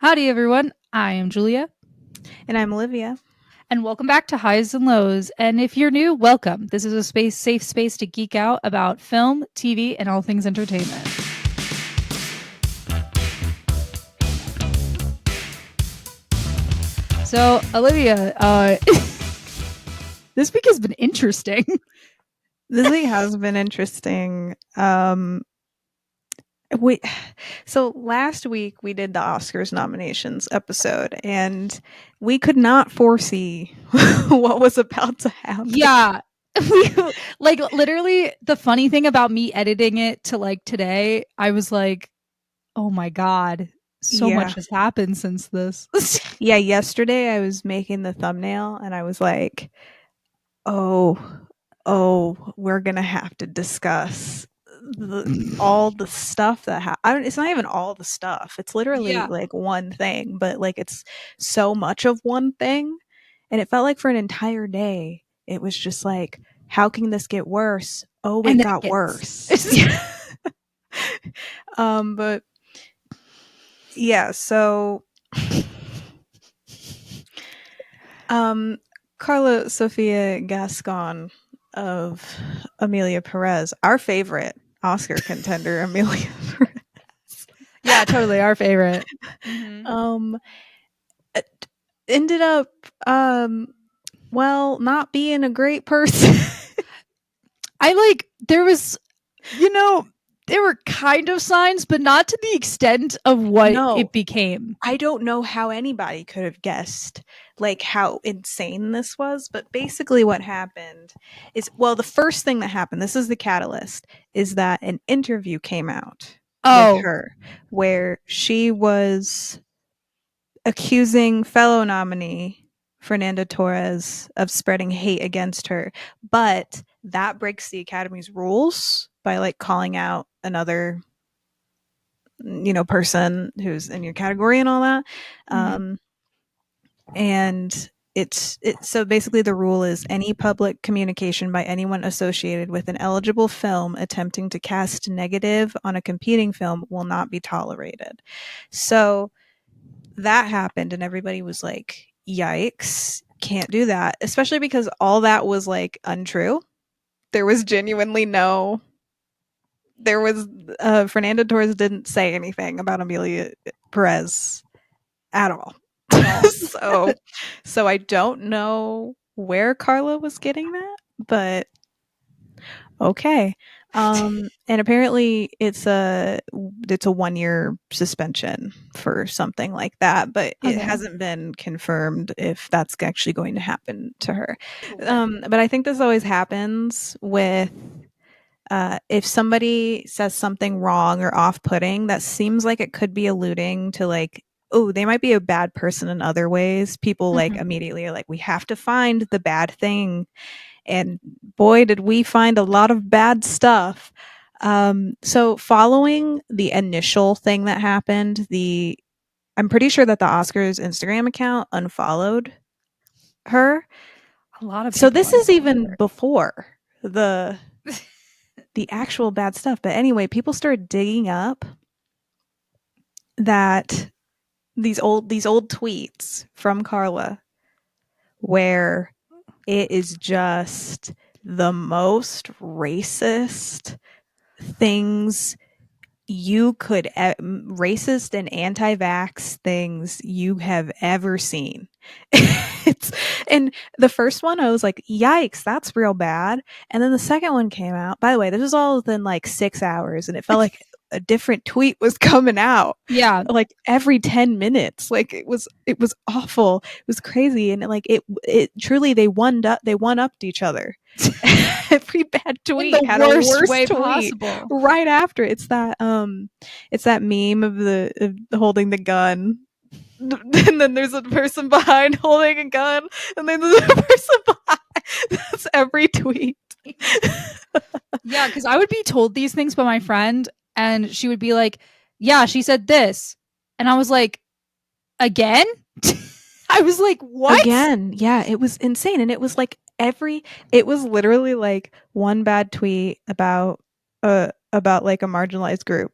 Howdy, everyone. I am Julia, And I'm Olivia. and welcome back to Highs and Lows. And if you're new, welcome. This is a safe space to geek out about film, TV, and all things entertainment. So, Olivia, this week has been interesting. This week has been interesting. We so last week we did the Oscars nominations episode, and we could not foresee what was about to happen. Yeah. Like literally the funny thing about me editing it to like today, I was like, oh my God, so Yeah. much has happened since this. Yeah, yesterday I was making the thumbnail and I was like, oh, we're gonna have to discuss all the stuff that it's not even all the stuff. It's literally Yeah. like one thing, but like it's so much of one thing. And it felt like for an entire day, it was just like, how can this get worse? Oh, it And then it got gets. worse. But yeah, so Carla Sofia Gascon of Amelia Perez, our favorite Oscar contender, Amelia Perez. Yeah, totally our favorite. Mm-hmm. Ended up not being a great person. There was, there were kind of signs, but not to the extent of what No, it became. I don't know how anybody could have guessed like how insane this was, but basically what happened is, well, the first thing that happened, this is the catalyst, is that an interview came out with Oh, her where she was accusing fellow nominee Fernanda Torres of spreading hate against her, but that breaks the Academy's rules by like calling out another person who's in your category and all that. mm-hmm. And it's so basically the rule is any public communication by anyone associated with an eligible film attempting to cast negative on a competing film will not be tolerated. So that happened and everybody was like, yikes, can't do that, especially because all that was like untrue. There was genuinely no there was Fernando Torres didn't say anything about Amelia Perez at all. So I don't know where Carla was getting that, but okay. And apparently it's a 1-year suspension for something like that, but it Okay. hasn't been confirmed if that's actually going to happen to her. But I think this always happens with if somebody says something wrong or off-putting that seems like it could be alluding to like, oh, they might be a bad person in other ways. People like Mm-hmm. immediately are like, we have to find the bad thing. And boy, did we find a lot of bad stuff. So following the initial thing that happened, I'm pretty sure that the Oscars Instagram account unfollowed her. A lot of So people this is unfollowed even before the the actual bad stuff. But anyway, people started digging up that these old tweets from Carla where it is just the most racist things you could racist and anti-vax things you have ever seen. And the first one I was like, yikes, that's real bad. And then the second one came out, by the way, this was all within like 6 hours, and it felt like a different tweet was coming out Yeah. like every 10 minutes. Like it was awful, it was crazy. And like it truly, they one upped each other. Every bad tweet In the had a worst worse way tweet possible. right after. It's that meme of the holding the gun, and then there's a person behind holding a gun, and then there's a person behind. That's every tweet. Yeah, because I would be told these things by my friend, and she would be like, yeah, she said this. And I was like, again? I was like, what? Again, yeah, it was insane. And it was like it was literally like one bad tweet about like a marginalized group,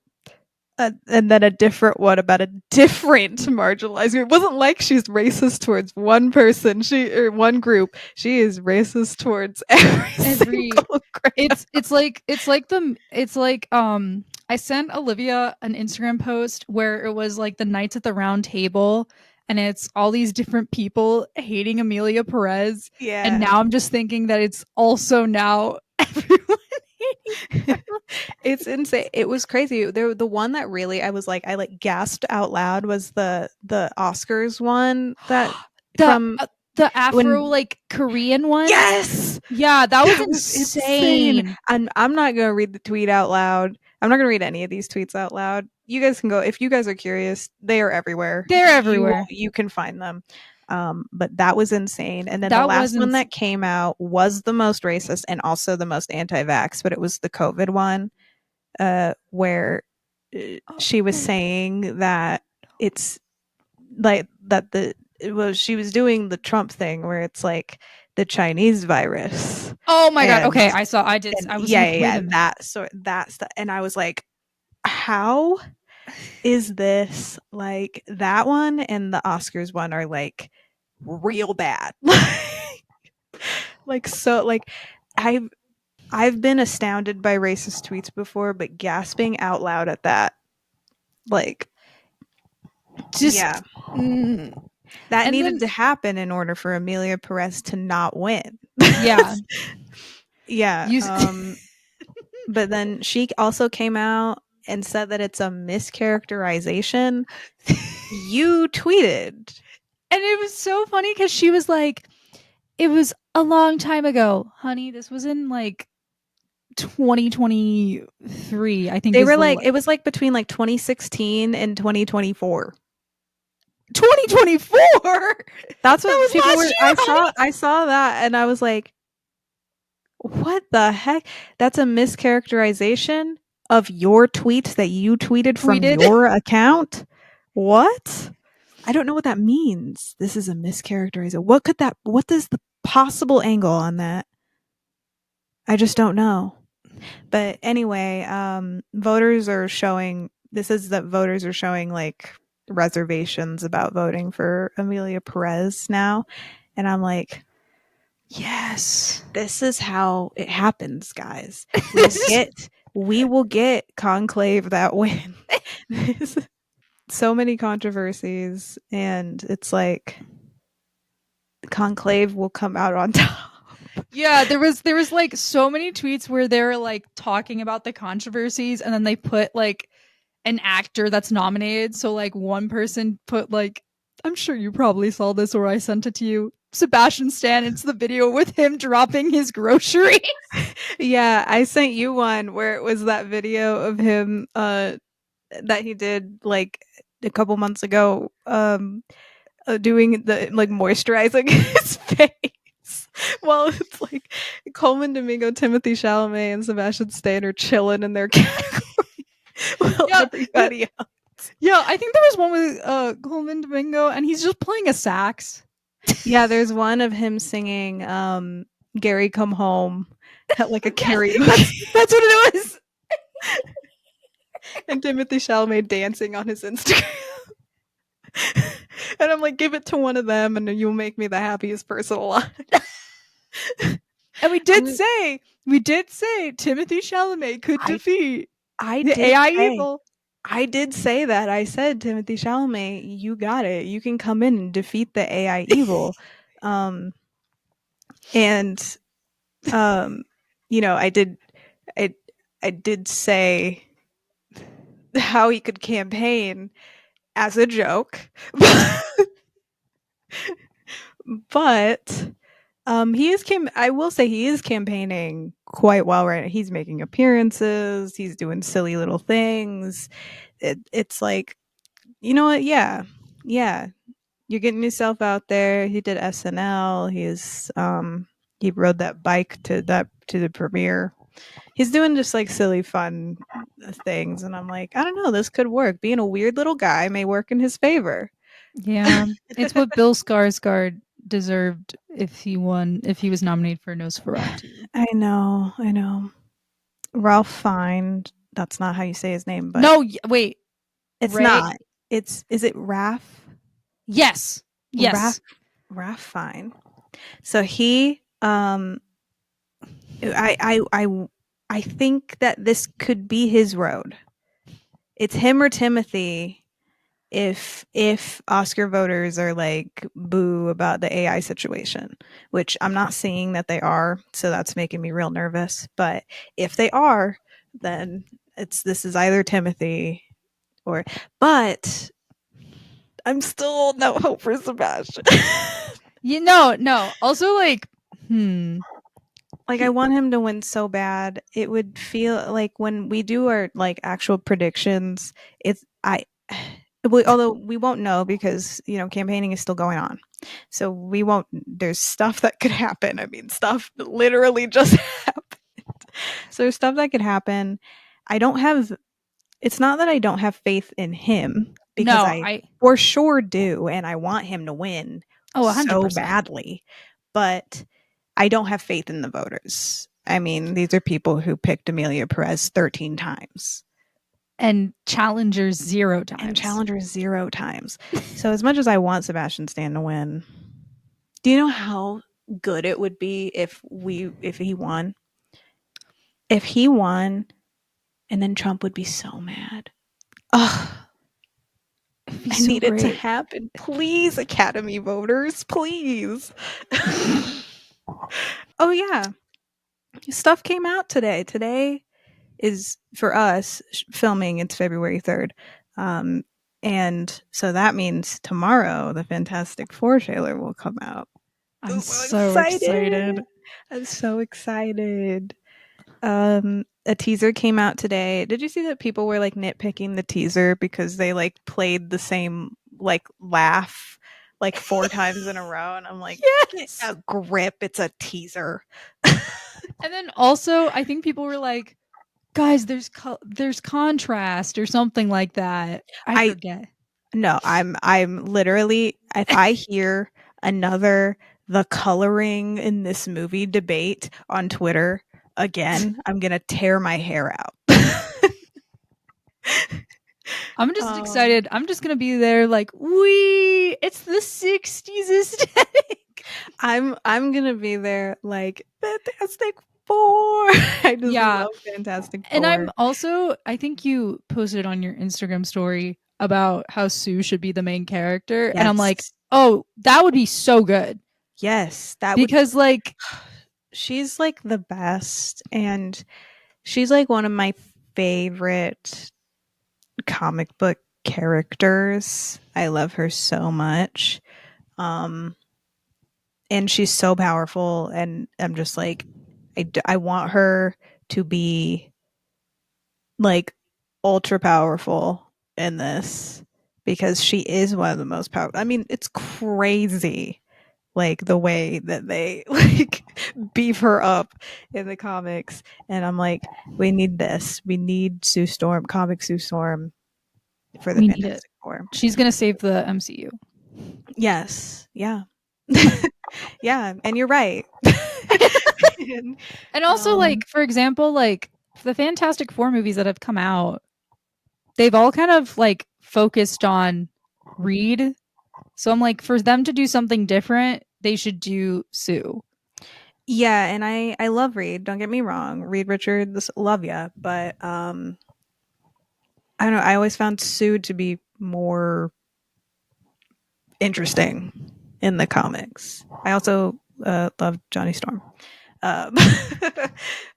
and then a different one about a different marginalized group. It wasn't like she's racist towards one person, or one group. She is racist towards every Every single group. it's like I sent Olivia an Instagram post where it was like the Knights at the Round Table, and it's all these different people hating Amelia Perez, and Yeah. now I'm just thinking that it's also now everyone hating her. It's insane. It was crazy. The one that really I like gasped out loud was the Oscars one that the from the Afro when like Korean one. yes, Yeah, that was that was insane. insane. And I'm not gonna read the tweet out loud. I'm not gonna read any of these tweets out loud. You guys can go if you guys are curious. They are everywhere. They're everywhere. You can find them. But that was insane. And then the That last one wasn't. that came out was the most racist and also the most anti-vax, but it was the COVID one, where she was Oh, saying that it's like that she was doing the Trump thing where it's like the Chinese virus. oh my god. And Okay, I saw. I did. and I was yeah, like, yeah, wait yeah, a minute. that sort that's the and I was like, how is this like that one and the Oscars one are like real bad. Like so like I've been astounded by racist tweets before, but gasping out loud at that, like, yeah, Just mm, that and needed then to happen in order for Amelia Perez to not win. yeah, Yeah. you. But then she also came out and said that it's a mischaracterization. You tweeted. And it was so funny because she was like, it was a long time ago, honey. This was in like 2023, I think They is were the like, it was like between like 2016 and 2024. 2024. That That's what was people last were. year, honey. I saw that and I was like, what the heck? That's a mischaracterization of your tweets that you tweeted from Tweeted. your account? What? I don't know what that means. This is a mischaracterization. What is the possible angle on that? I just don't know. But anyway, voters are showing like reservations about voting for Amelia Perez now. And I'm like, yes, this is how it happens, guys. We will get conclave that win. So many controversies, and it's like conclave will come out on top. Yeah, there was like so many tweets where they're like talking about the controversies, and then they put like an actor that's nominated. So like one person put like, I'm sure you probably saw this or I sent it to you. Sebastian Stan, it's the video with him dropping his groceries. Yeah, I sent you one where it was that video of him that he did like a couple months ago, doing the like moisturizing his face. Well, it's like Coleman Domingo, Timothy Chalamet, and Sebastian Stan are chilling in their category. Well, Yeah, everybody else. yeah. I think there was one with Coleman Domingo, and he's just playing a sax. Yeah, there's one of him singing Gary Come Home at like a Yes, karaoke. that's what it was. And Timothy Chalamet dancing on his Instagram. And I'm like, give it to one of them and you'll make me the happiest person alive. And we did say Timothy Chalamet could I defeat I the did AI say evil. I did say that. I said, Timothy Chalamet, you got it. You can come in and defeat the AI evil. Um, and you know, I I did say how he could campaign as a joke. But I will say he is campaigning quite well right now. He's making appearances, he's doing silly little things. It's like, you know what? Yeah. Yeah. You're getting yourself out there. He did SNL. He rode that bike to the premiere. He's doing just like silly fun things and I'm like, I don't know, this could work. Being a weird little guy may work in his favor. Yeah, it's what Bill Skarsgård deserved if he was nominated for Nosferatu. I know. I know. Ralph Fiennes. That's not how you say his name, but No, wait. It's right? not. Is it Raph? Yes. Raph Yes. Raph Fine. So he I think that this could be his road. It's him or Timothy if Oscar voters are like boo about the AI situation, which I'm not seeing that they are, so that's making me real nervous. But if they are, then this is either Timothy or but I'm still no hope for Sebastian. No. Also, like, Like I he, want him to win so bad. It would feel like when we do our like actual predictions, it's although we won't know because campaigning is still going on. So we won't there's stuff that could happen. I mean, stuff literally just happened. So there's stuff that could happen. I don't have it's not that I don't have faith in him because no, I I, for sure do and I want him to win oh, so 100%. badly. But I don't have faith in the voters. I mean, these are people who picked Amelia Perez 13 times And challengers 0 and times. Challenger 0 times. So as much as I want Sebastian Stan to win, do you know how good it would be if he won? If he won and then Trump would be so mad. Ugh, It'd be I so need it to great. happen. Please, Academy voters, please. Oh yeah. Stuff came out today. Today is for us filming. It's February 3rd. Um, and so that means tomorrow the Fantastic Four trailer will come out. I'm I'm so so excited. excited. I'm so excited. A teaser came out today. Did you see that people were like nitpicking the teaser because they like played the same like laugh like 4 times in a row? And I'm like, get Yes. a grip. It's a teaser. And then also, I think people were like, guys, there's contrast or something like that. I I forget. No, I'm literally if I hear another the coloring in this movie debate on Twitter again, I'm gonna tear my hair out. I'm just um, excited. I'm just gonna be there like, we it's the 60s aesthetic. I'm gonna be there like Fantastic Four. I just Yeah. love Fantastic And I'm Four. also, I think you posted on your Instagram story about how Sue should be the main character. And I'm like, Yes, oh, that would be so good. yes, that would. Because, like, She's like the best, and she's like one of my favorite comic book characters. I love her so much. Um and she's so powerful and I'm just like I want her to be like ultra powerful in this because she is one of the most powerful. I mean, it's crazy like the way that they like beef her up in the comics and I'm like we need this. We need Sue Storm, comic Sue Storm for the we need it. Fantastic Four. She's going to save the MCU. Yes. Yeah. Yeah, and you're right. And, And also, um, like, for example, like, the Fantastic Four movies that have come out, they've all kind of, like, focused on Reed. So I'm like, for them to do something different, they should do Sue. yeah, and I love Reed. Don't get me wrong, Reed Richards, love ya, but I don't know. I always found Sue to be more interesting in the comics. I also love Johnny Storm, um,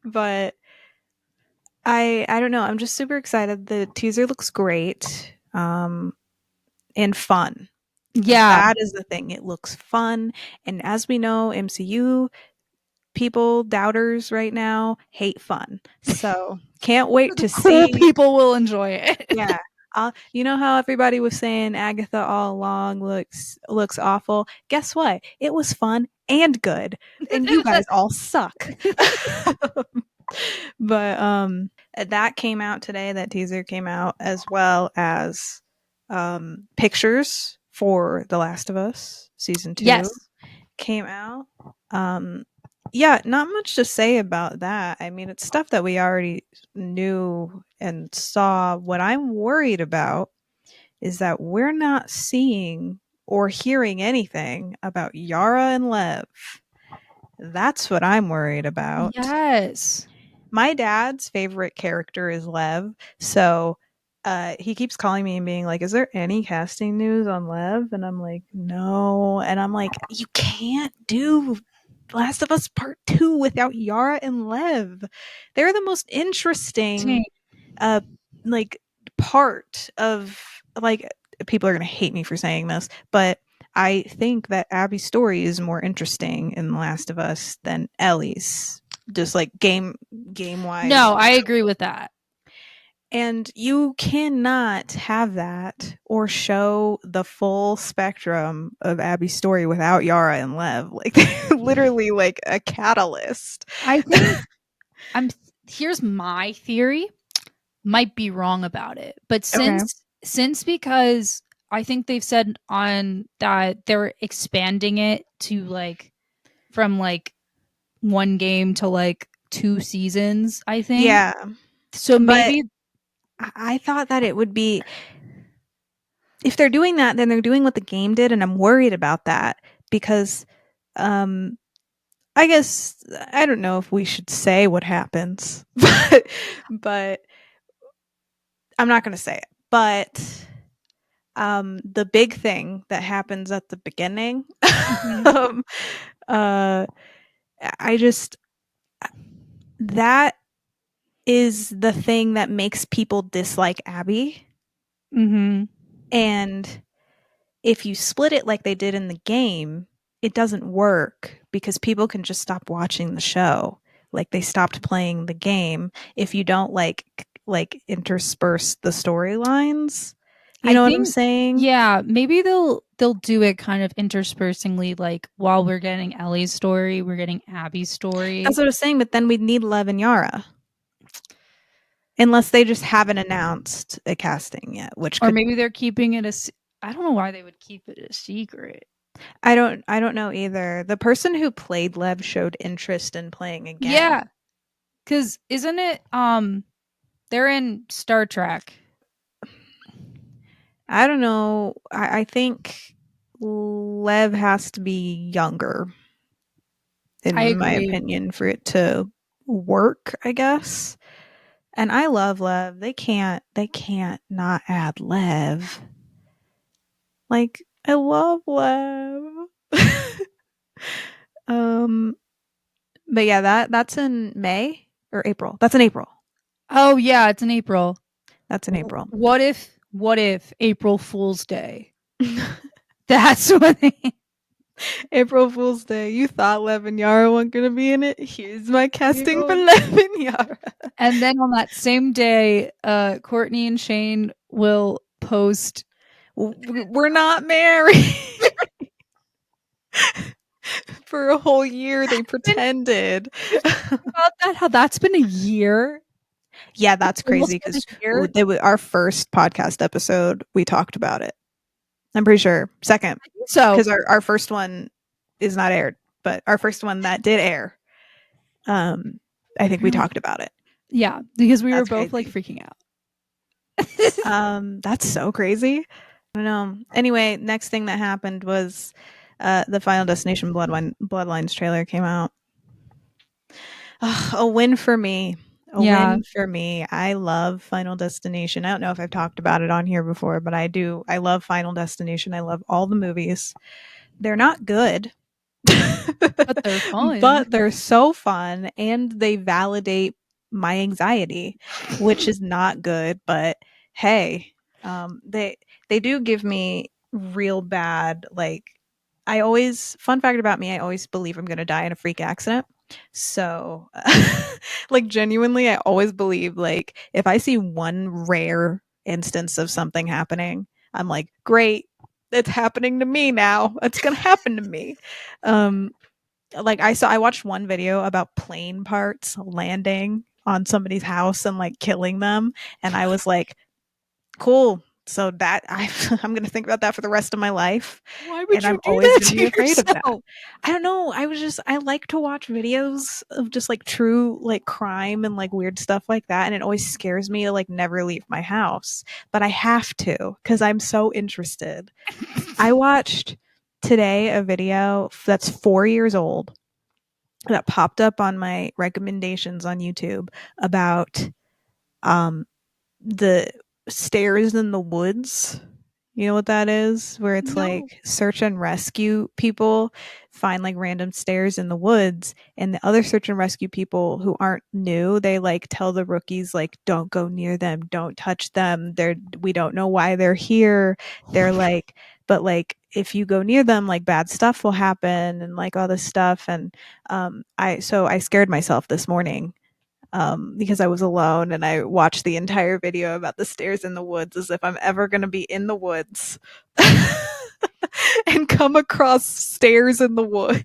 but I don't know. I'm just super excited. The teaser looks great, and fun. Yeah. That is the thing. It looks fun, and as we know, MCU people, doubters right now, hate fun. So can't wait The to cool see. people will enjoy it. Yeah. You know how everybody was saying Agatha all along looks awful. Guess what? It was fun and good, and you guys all suck. But that came out today. That teaser came out as well as pictures for The Last of Us season 2 Yes. came out. Um, yeah, not much to say about that. I mean, it's stuff that we already knew and saw. What I'm worried about is that we're not seeing or hearing anything about Yara and Lev. That's what I'm worried about. Yes. My dad's favorite character is Lev, so he keeps calling me and being like, "Is there any casting news on Lev?" And I'm like, "No." And I'm like, "You can't do Last of Us Part 2 without Yara and Lev. They're the most interesting Dang. uh like part of like people are going to hate me for saying this, but I think that Abby's story is more interesting in The Last of Us than Ellie's, just like game wise. No, I agree with that. And you cannot have that or show the full spectrum of Abby's story without Yara and Lev. Like they're literally like a catalyst. I think I'm here's my theory. Might be wrong about it. But Okay. since because I think they've said on that they're expanding it to like from like one game to like 2 seasons, I think. Yeah. So But maybe I thought that it would be, if they're doing that, then they're doing what the game did, and I'm worried about that because um I guess I don't know if we should say what happens, but I'm not going to say it. But the big thing that happens at the beginning, Mhm. um, uh, I just that is the thing that makes people dislike Abby, Mhm. and if you split it like they did in the game, it doesn't work because people can just stop watching the show. Like they stopped playing the game if you don't like intersperse the storylines. You I know what I'm think saying? yeah, maybe they'll do it kind of interspersingly like while we're getting Ellie's story, we're getting Abby's That's story. what I was saying, but then we'd need Lev and Yara. Unless they just haven't announced a casting yet, which Or could maybe they're keeping it I don't know why they would keep it a secret. I don't know either. The person who played Lev showed interest in playing again. Yeah, cuz isn't it they're in Star Trek. I don't know. I think Lev has to be younger, I in my agree. opinion, for it to work, I guess. And I love Lev. They can't not add Lev. Like, I love Lev. um but yeah, that's in May or April. That's in April. Oh yeah, it's in April. That's in April. What if April Fool's Day? That's what they April Fool's Day. You thought Lev and Yara weren't gonna be in it? Here's my casting for you. Lev and Yara. And then on that same day, Courtney and Shane will post We're not married. For a whole year they pretended. about that, how that's been a year. Yeah, It's that's crazy almost been because a year. our first podcast episode we talked about it. I'm pretty sure second, So because our first one is not aired, but our first one that did air, I think we talked about it. yeah, because we were That's both like crazy. freaking out. That's so crazy. I don't know. Anyway, next thing that happened was the Final Destination Bloodlines trailer came out. A win for me. A Yeah. win for me. I love Final Destination. I don't know if I've talked about it on here before, but I do. I love Final Destination. I love all the movies. They're not good, But they're fun. but they're so fun and they validate my anxiety, which is not good, but hey, they do give me real bad, like, I always, fun fact about me, I always believe I'm going to die in a freak accident. So like genuinely I always believe, like, if I see one rare instance of something happening, I'm like, great, it's happening to me now. It's going to happen to me. Um like I watched one video about plane parts landing on somebody's house and like killing them, and I was like, cool, So that I'm going to think about that for the rest of my life. Why And would you I'm do always that going to to be afraid of that. yourself? I don't know. I like to watch videos of just like true like crime and like weird stuff like that. And it always scares me to like never leave my house. But I have to because I'm so interested. I watched today a video that's 4 years old that popped up on my recommendations on YouTube about um the stairs in the woods. You know what that is? Where it's No. like search and rescue people find like random stairs in the woods, and the other search and rescue people who aren't new, they like tell the rookies like don't go near them, don't touch them. We don't know why they're here. They're like, but like if you go near them, like bad stuff will happen and like all this stuff. And I scared myself this morning because I was alone and I watched the entire video about the stairs in the woods as if I'm ever going to be in the woods and come across stairs in the woods.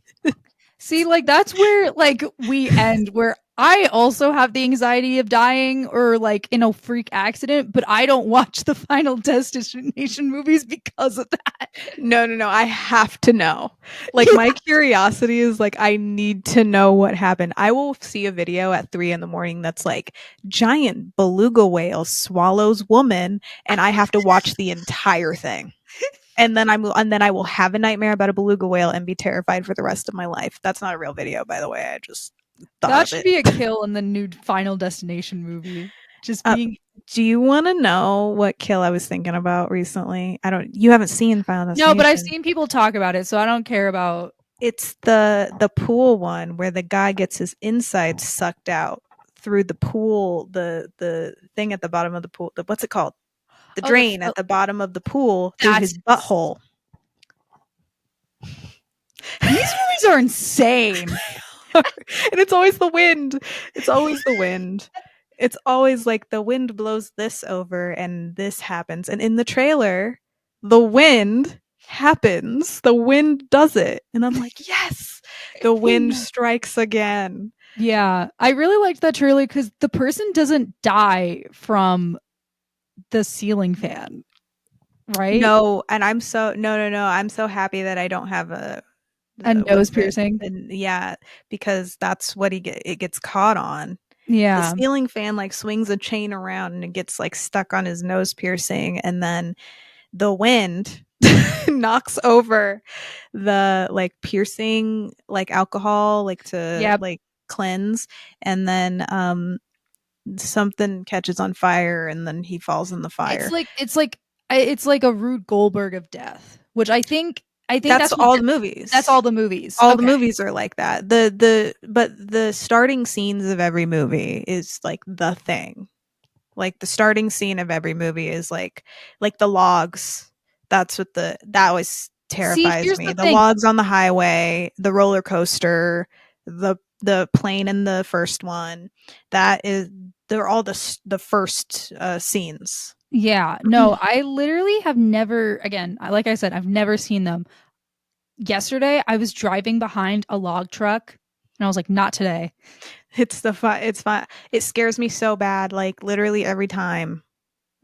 See, like that's where like we end where I also have the anxiety of dying or like in a freak accident, but I don't watch the Final Destination movies because of that. No. I have to know. Like, my curiosity is like, I need to know what happened. I will see a video at 3 in the morning that's like, giant beluga whale swallows woman, and I have to watch the entire thing. And then I will have a nightmare about a beluga whale and be terrified for the rest of my life. That's not a real video, by the way. I just thought That of should it. be a kill in the new Final Destination movie. Just Uh, being do you want to know what kill I was thinking about recently? I don't. You haven't seen Final No, but I've Destination. seen people talk about it, so I don't care about. It's the pool one where the guy gets his insides sucked out through the pool, the thing at the bottom of the pool. What's it called? The Oh, the drain at the bottom of the pool through his that's butthole. these movies are insane. And it's always the wind. It's always the wind. It's always like the wind blows this over and this happens. And in the trailer, the wind happens. The wind does it. And I'm like, yes, the wind strikes again. Yeah, I really liked that trailer because the person doesn't die from the ceiling fan, right? No, and I'm so no. I'm so happy that I don't have A what nose is it? piercing. And yeah, because that's what it gets caught on. The Yeah, ceiling fan like swings a chain around and it gets like stuck on his nose piercing, and then the wind knocks over the like piercing like alcohol like to yeah. like cleanse, and then something catches on fire and then he falls in the It's fire. like it's like it's like a Rube Goldberg of death, which I think That's that's what all the that's movies. all the movies. All the Okay. movies are like that. The starting scenes of every movie is like the thing. Like the starting scene of every movie is like the logs. That always See, terrifies here's me. the The thing. logs on the highway, the roller coaster, the plane in the first one. That is they're all the first scenes. Yeah, no, I literally have never again, like I said, I've never seen them. Yesterday, I was driving behind a log truck and I was like, not today. It's the fun. It's fun. It scares me so bad. Like literally every time,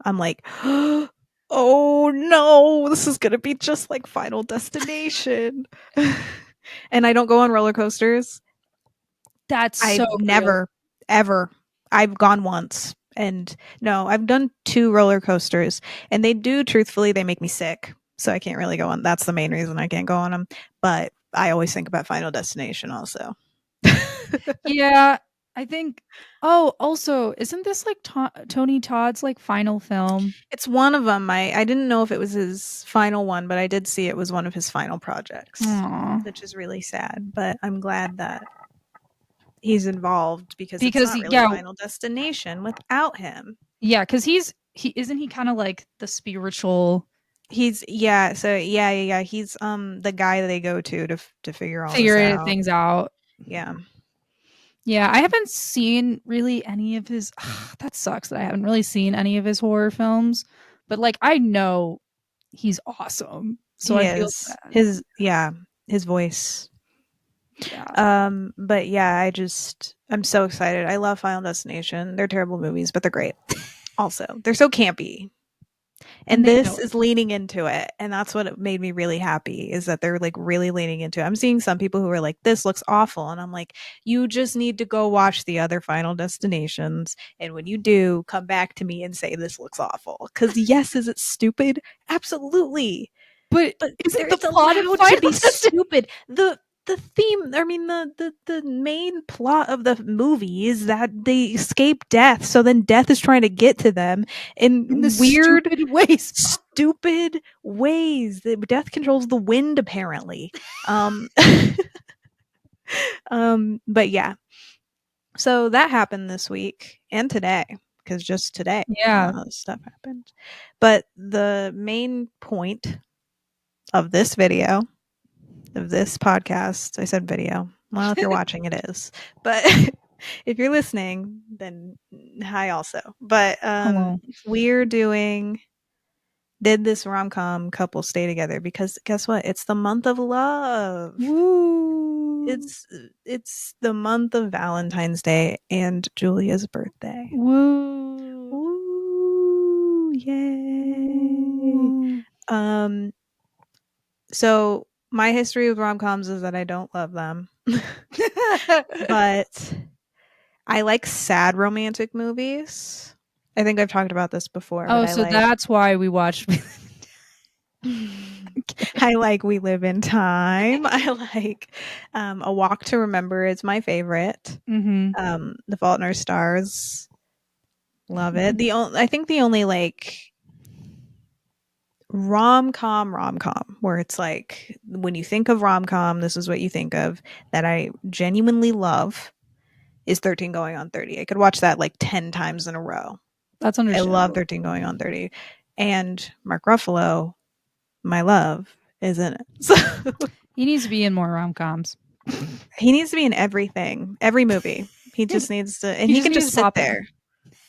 I'm like, oh no, this is gonna be just like Final Destination. And I don't go on roller coasters. That's so I've real. never, ever. I've gone once, and no, I've done 2 roller coasters, and truthfully, they make me sick. So I can't really go on. That's the main reason I can't go on them. But I always think about Final Destination also. Yeah, I think oh, also, isn't this like Tony Todd's like final film? It's one of them. I didn't know if it was his final one, but I did see it was one of his final projects, Aw. which is really sad. But I'm glad that he's involved because it's Because not really yeah, Final Destination without him. yeah, because he isn't he kind of like the spiritual He's yeah, so yeah. He's the guy they go to figure all this figure out. things out. Yeah. Yeah, I haven't seen really any of his that sucks that I haven't really seen any of his horror films, but like I know he's awesome. So He I feel is. bad. His voice. Yeah. But yeah, I'm so excited. I love Final Destination. They're terrible movies, but they're great. Also, they're so campy. And they know this it. is leaning into it. And that's what made me really happy, is that they're like really leaning into it. I'm seeing some people who are like, this looks awful. And I'm like, you just need to go watch the other Final Destinations. And when you do, come back to me and say this looks awful. Because yes, is it stupid? Absolutely. But But isn't the it's plot of allowed to Final be Destination? stupid. The theme, I mean, the main plot of the movie is that they escape death. So then death is trying to get to them in In the weird, stupid ways. stupid ways. Death controls the wind, apparently. Um, but yeah. So that happened this week and today, because just today, Yeah. stuff happened. But the main point of this video, of this podcast, I said video. Well, if you're watching, it is. But if you're listening, then hi also. But Hello. we're doing did this rom-com couple stay together, because guess what? It's the month of love. Woo. It's the month of Valentine's Day and Julia's birthday. Woo. Ooh, yay. Woo. So my history with rom-coms is that I don't love them. But I like sad romantic movies. I think I've talked about this before, but Oh, I so like that's why we watched. I like We Live in Time. I like A Walk to Remember is my favorite. Mm-hmm. The Fault in Our Stars, love it. I think the only like rom-com where it's like, when you think of rom-com, this is what you think of, that I genuinely love, is 13 Going on 30. I could watch that like 10 times in a row. That's I love understandable. 13 Going on 30. And Mark Ruffalo, my love, is in it. So He needs to be in more rom-coms. he needs to be in everything, every movie. He just needs to, and He he just can needs just to sit pop in. there.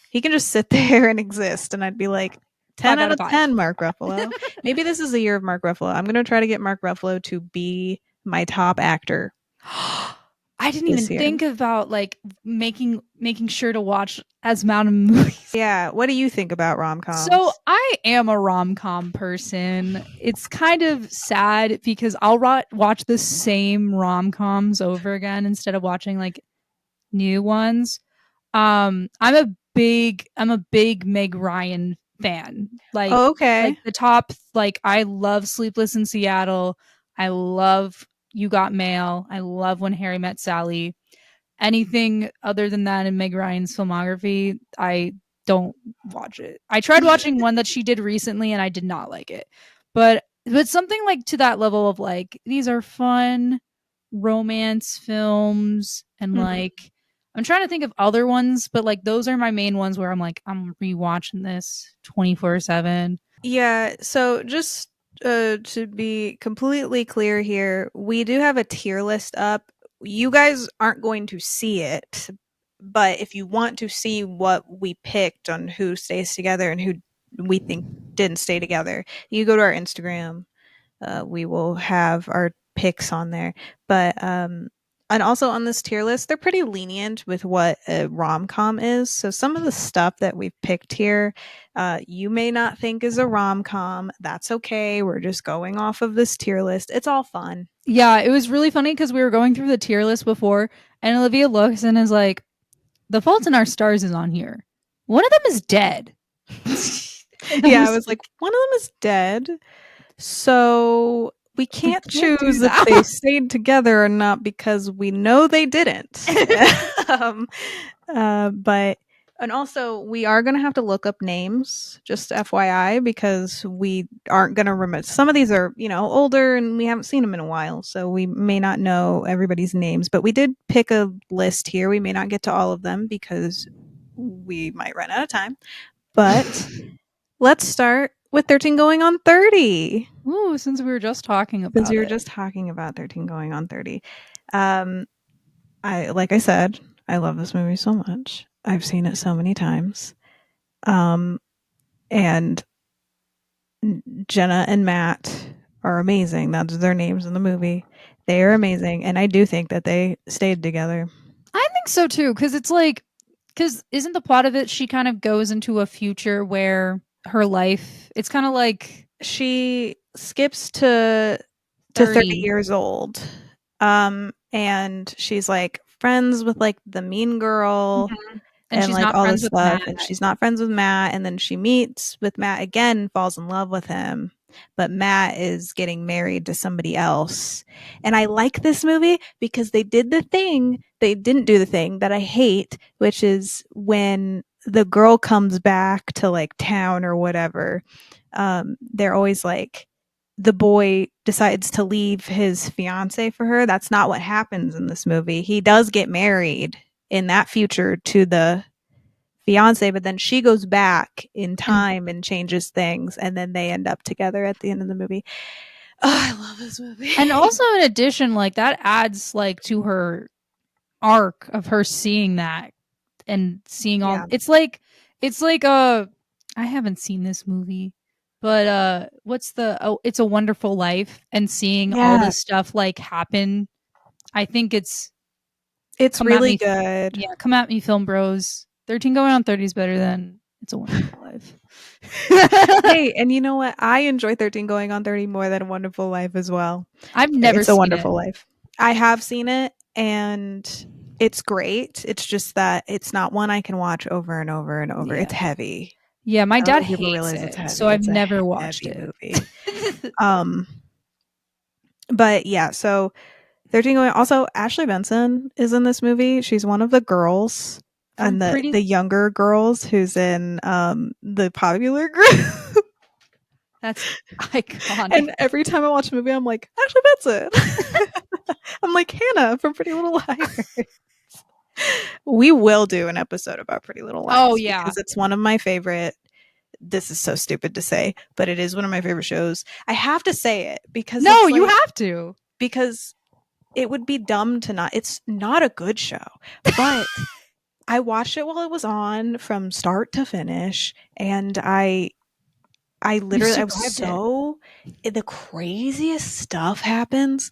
He can just sit there and exist. And I'd be like, 10 5 out out of of 5. 10, Mark Ruffalo. Maybe this is the year of Mark Ruffalo. I'm going to try to get Mark Ruffalo to be my top actor I didn't this even year. think about like making sure to watch as amount of movies. Yeah. What do you think about rom-coms? So I am a rom-com person. It's kind of sad because I'll watch the same rom-coms over again instead of watching like new ones. I'm a big Meg Ryan fan. Oh, okay. Like the top, like I love Sleepless in Seattle. I love You Got Mail. I love When Harry Met Sally. Anything other than that in Meg Ryan's filmography, I don't watch it. I tried watching one that she did recently and I did not like it. But something like to that level of like these are fun romance films and like I'm trying to think of other ones, but like those are my main ones where I'm like I'm rewatching this 24/7. Yeah, so just to be completely clear here, we do have a tier list up. You guys aren't going to see it, but if you want to see what we picked on who stays together and who we think didn't stay together, you go to our Instagram. We will have our picks on there. But and also on this tier list, they're pretty lenient with what a rom com is. So some of the stuff that we've picked here, you may not think is a rom com. That's okay. We're just going off of this tier list. It's all fun. Yeah, it was really funny because we were going through the tier list before, and Olivia looks and is like, "The Fault in Our Stars is on here. One of them is dead." Yeah, I was like, one of them is dead. So we can't choose if they stayed together or not because we know they didn't. But and also we are going to have to look up names, just FYI, because we aren't going to remember. Some of these are, older and we haven't seen them in a while, so we may not know everybody's names. But we did pick a list here. We may not get to all of them because we might run out of time. But let's start with 13 Going on 30. Ooh, since we were just talking about Since we were it. just talking about 13 Going on 30. Like I said, I love this movie so much. I've seen it so many times. And Jenna and Matt are amazing. That's their names in the movie. They are amazing. And I do think that they stayed together. I think so too, because it's like, because isn't the plot of it she kind of goes into a future where her life. It's kind of like She skips to 30 30. years old. And she's like friends with like the mean girl Mhm. And and she's like not all friends this with Matt. stuff. And she's not friends with Matt. And then she meets with Matt again, falls in love with him. But Matt is getting married to somebody else. And I like this movie because they didn't do the thing that I hate, which is when the girl comes back to like town or whatever. They're always like, the boy decides to leave his fiance for her. That's not what happens in this movie. He does get married in that future to the fiance, but then she goes back in And time and changes things, and then they end up together at the end of the movie. Oh, I love this movie. and also in addition, like that adds like to her arc of her seeing that and seeing all Yeah. it's like I haven't seen this movie, but what's the It's a Wonderful Life, and seeing all Yeah. this stuff like happen. I think it's It's come at really me. good. Yeah, come at me, film bros. 13 going on 30 is better than It's a Wonderful Life. Hey, and you know what? I enjoy 13 Going on 30 more than A Wonderful Life as well. I've never It's a seen it. Wonderful Life. I have seen it and it's great. It's just that it's not one I can watch over and over and over. It's Yeah. heavy. Yeah, my I don't dad think people hates realize it's it, so heavy. I've It's a never watched heavy it. movie. Um, but yeah, so 13 Going also Ashley Benson is in this movie. She's one of the girls From and Pretty the younger girls who's in the popular group. That's iconic. And every time I watch a movie, I'm like, Ashley Benson. I'm like Hannah from Pretty Little Liars. We will do an episode about Pretty Little Oh, Liars yeah. because it's one of my favorite. This is so stupid to say, but it is one of my favorite shows. I have to say it because No, it's you like, have to. because it would be dumb to not. It's not a good show, but I watched it while it was on from start to finish, and You I was survived it. so, the craziest stuff happens.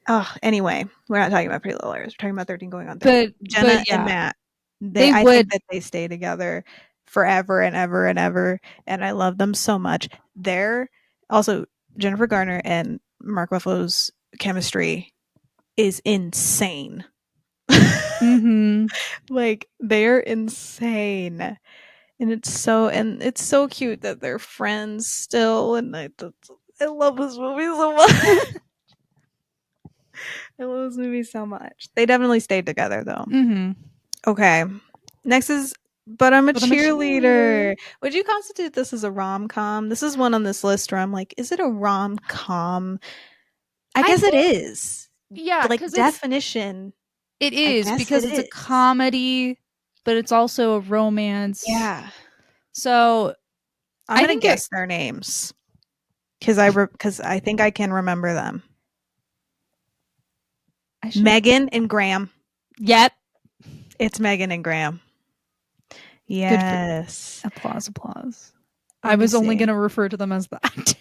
Oh, anyway, we're not talking about Pretty Little Liars. We're talking about 13 Going on 30. But Jenna and yeah, Matt, they I think would. that they stay together forever and ever and ever, and I love them so much. They're also, Jennifer Garner and Mark Ruffalo's chemistry is insane. Mhm. Like, they're insane. And it's so cute that they're friends still, and I love this movie so much. I love this movie so much. They definitely stayed together though. Mhm. Okay. Next is But I'm a But I'm a cheerleader. Cheerleader. Would you constitute this as a rom-com? This is one on this list where I'm like, is it a rom-com? I I guess it think is. yeah, Like because definition, it I is guess it because it's a is. comedy, but it's also a romance. Yeah. So I'm I gonna think it. guess their names because I think I can remember them. I should. Megan and Graham. Yep. It's Megan and Graham. Good for Yes. applause. Applause. I Let me was only see. gonna refer to them as that.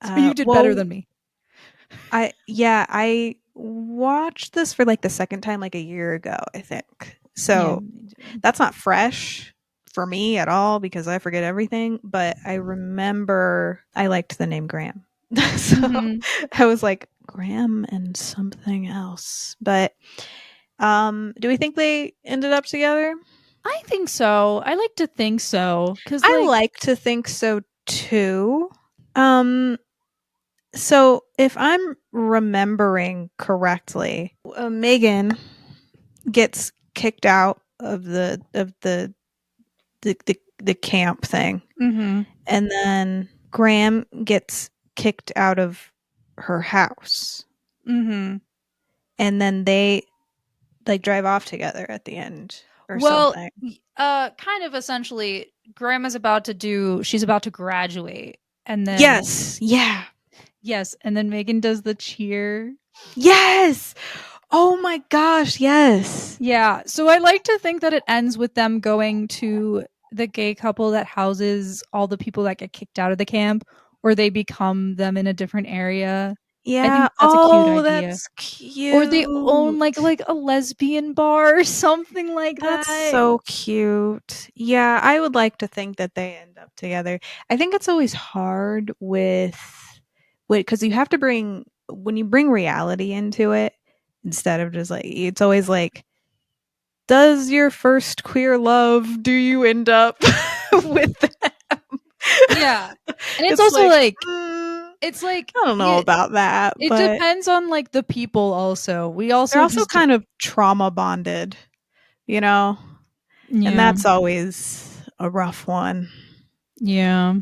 So you did better Well, than me. I watched this for like the second time like a year ago, I think. Yeah. So that's not fresh for me at all because I forget everything, but I remember I liked the name Graham. So Mhm. I was like Graham and something else. But do we think they ended up together? I think so. I like to think so because, I like, like to think so too. Um so if I'm remembering correctly, Megan gets kicked out of the camp thing, mhm, and then Graham gets kicked out of her house, mhm. and then they like drive off together at the end or Well, something. kind of essentially, Grandma's about to do. She's about to graduate, and then Yes, yeah, yes, and then Megan does the cheer. yes. Oh my gosh, yes. Yeah, so I like to think that it ends with them going to the gay couple that houses all the people that get kicked out of the camp, or they become them in a different area. I Yeah. think that's a cute Oh, idea. that's Or they own cute. like a lesbian bar or something like That's that. so cute. Yeah, I would like to think that they end up together. I think it's always hard with because you have to bring when you bring reality into it instead of just like it's always like does your first queer love do you end up with them? Yeah. And it's It's also like like mm, it's like I don't know yeah, about that, it but depends on like the people also. We they're also also just kind of trauma bonded, you know, and yeah. that's always a rough one. Yeah.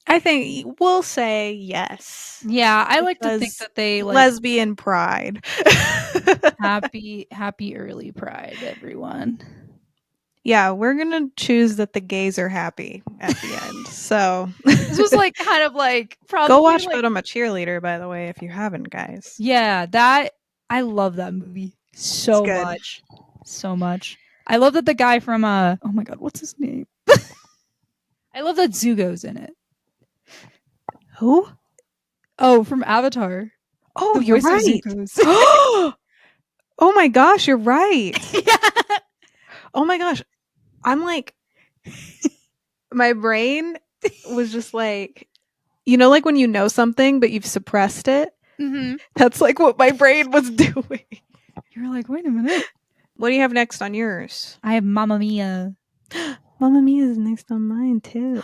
I think we'll say yes Yeah, I like to think because that they like lesbian pride. happy early pride everyone. Yeah, we're gonna choose that the gays are happy at the end. So This was like kind of like go probably watch like But I'm a Cheerleader, by the way, if you haven't, guys. yeah, that I love that movie It's so good. much. So much. I love that the guy from oh my god, what's his name? I love that Zugo's in it. Who? Oh, from Avatar. Oh, The you're voice of right. Zuko's. Oh my gosh, you're right. Yeah. Oh my gosh. I'm like my brain was just like like when you know something but you've suppressed it? Mhm. That's like what my brain was doing. You're like, "Wait a minute. What do you have next on yours? I have Mamma Mia." Mamma Mia is next on mine too.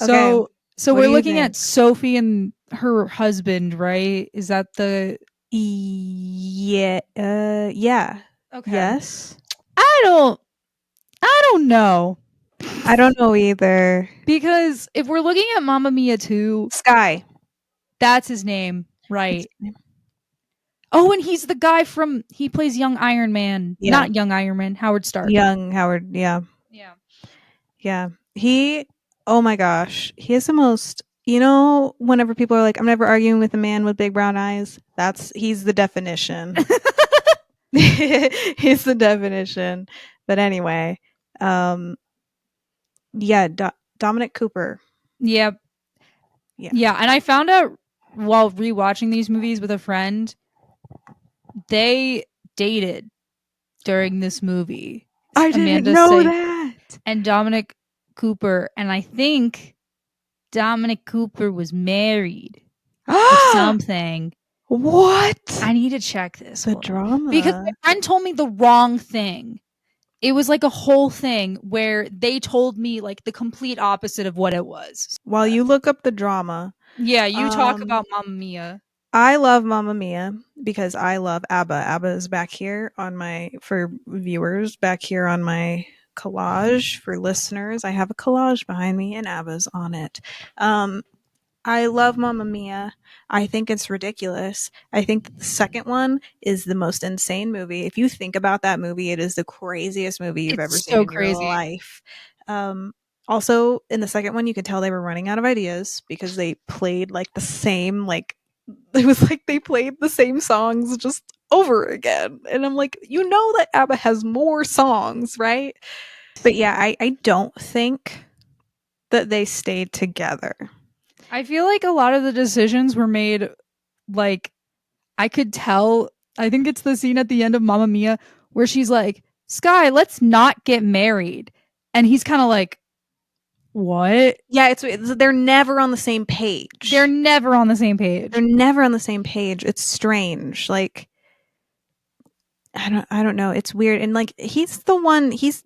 Okay, So what do we're you looking think? at Sophie and her husband, right? Is that the Yeah, yeah, okay? yes. I don't I don't know. I don't know either. Because if we're looking at Mamma Mia 2, Sky. that's his name, That's right? his name. Oh, and he's the guy from he plays young Iron Man. Yeah, Not young Iron Man, Howard Stark. young Howard. Yeah, Yeah. yeah. He. Oh my gosh, he is the most. Whenever people are like, "I'm never arguing with a man with big brown eyes," he's the definition. He's the definition. But anyway, um, yeah, Dominic Cooper. Yeah. Yeah. Yeah, and I found out while rewatching these movies with a friend, they dated during this movie. I didn't Amanda know Seyfried that. and Dominic Cooper, and I think Dominic Cooper was married or something. What? I need to check this. The Hold on. Because my drama. friend told me the wrong thing. It was like a whole thing where they told me like the complete opposite of what it was. While you look up the drama, Yeah, you talk um, about Mamma Mia. I love Mamma Mia because I love ABBA. ABBA is back here for viewers, back here on my collage for listeners. I have a collage behind me and ABBA's on it. Um, I love Mamma Mia. I think it's ridiculous. I think that the second one is the most insane movie. If you think about that movie, it is the craziest movie you've ever It's seen so in your crazy. life. Also, in the second one, you could tell they were running out of ideas because they played like the same, like, it was like they played the same songs just over again. And I'm like, that ABBA has more songs, right? But yeah, I don't think that they stayed together. I feel like a lot of the decisions were made like I could tell. I think it's the scene at the end of Mamma Mia where she's like, "Sky, let's not get married." And he's kind of like, "What?" Yeah, they're never on the same They're page. never on the same page. They're never on the same page. It's strange. Like I don't know. It's weird. And like he's the one he's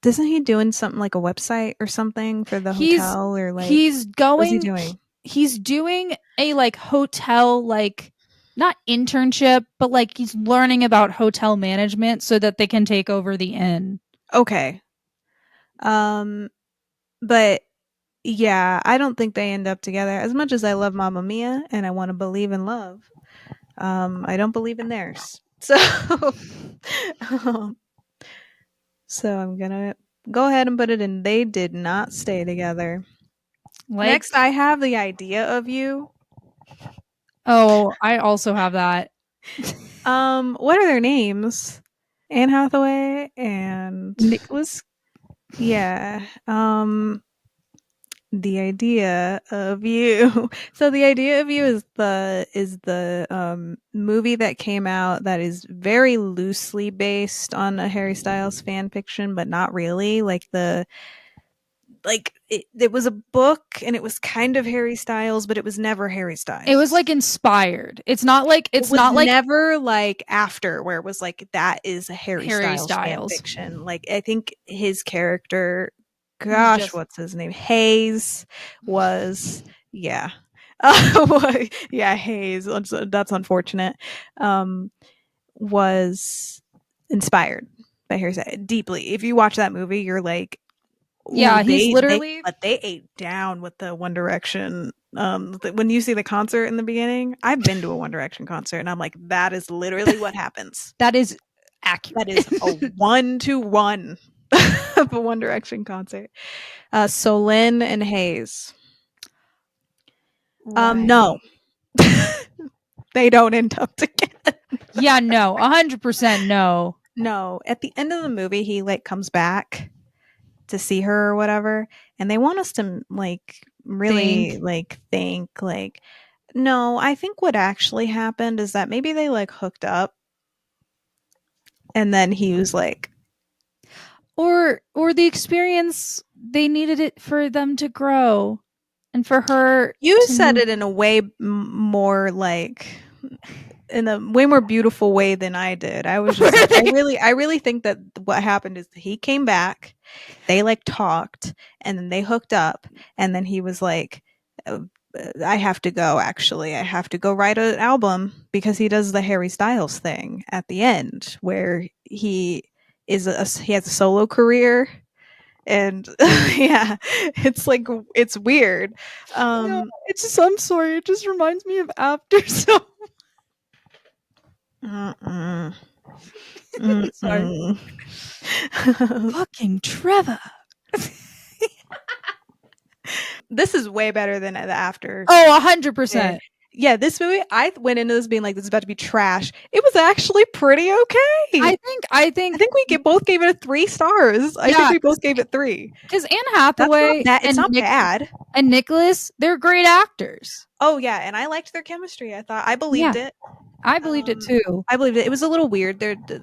isn't he doing something like a website or something for the He's hotel or like he's what's he going doing? he's doing a like hotel like not internship, but like he's learning about hotel management so that they can take over the inn. Okay. Um but yeah, I don't think they end up together. As much as I love Mamma Mia and I want to believe in love, I don't believe in theirs. So um, so I'm gonna go ahead and put it in. They did not stay together. Like, Next, I have the idea of you. oh, I also have that. What are their names? Anne Hathaway and Nicholas. yeah. The Idea of You. So The Idea of You is the movie that came out that is very loosely based on a Harry Styles fan fiction, but not really. It was a book and it was kind of Harry Styles, but it was never Harry It was Styles. like inspired. It's not like It was never like after where it was like that is a Harry Harry Styles fan Styles. fiction. Like I think his character, Was gosh, just what's his name? Hayes was yeah. Yeah, Hayes. That's unfortunate. Um, was inspired by Harry Styles deeply. If you watch that movie, you're like, ooh, yeah, he's literally they ate down with the One Direction. When you see the concert in the beginning, I've been to a One Direction concert, and I'm like, that is literally what happens. that is That accurate. is a 1-to-1 of a One Direction concert. Solin and Hayes. Right. No, they don't end up together. Yeah, no, 100% no. No, at the end of the movie, he like comes back to see her or whatever, and they want us to like really Think. think like no, I think what actually happened is that maybe they like hooked up and then he was like Or the experience, they needed it for them to grow and for her you to said move. it in a way more like in a way more beautiful way than I did. I was just like I really think that what happened is he came back, they like talked, and then they hooked up, and then he was like I have to go actually. I have to go write an album because he does the Harry Styles thing at the end where he has a solo career and yeah, it's like it's weird. No, it's just, I'm sorry, it just reminds me of After so Mm-mm. sorry. Mm-mm. Fucking Trevor. This is way better than the After. Oh, 100%. Yeah, this movie, I went into this being like, this is about to be trash. It was actually pretty okay. I I think think both gave it 3 stars. I think yeah, we both gave it 3. because Anne That's not Hathaway bad. It's not bad. and Nicholas, they're great actors. Oh yeah, and I liked their chemistry. I believed Yeah, it. I believed it too. I believed it. It was a little weird.